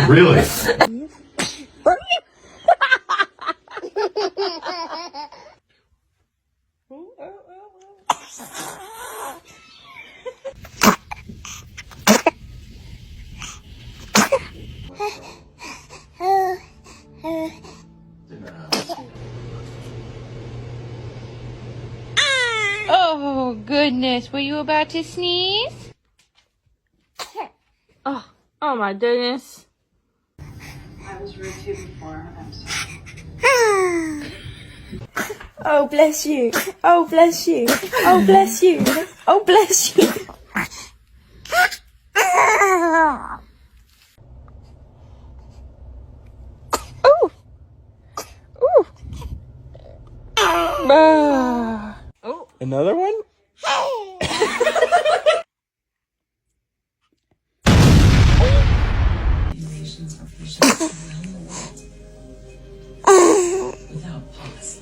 Really? Oh, goodness. Were you about to sneeze? Oh my goodness. I was rude to you before. I'm sorry. Oh, bless you. Oh, bless you. Oh, bless you. Oh, bless you. Ooh. Ooh. Ah. Oh. Another one? Nations of patients around the world without pause.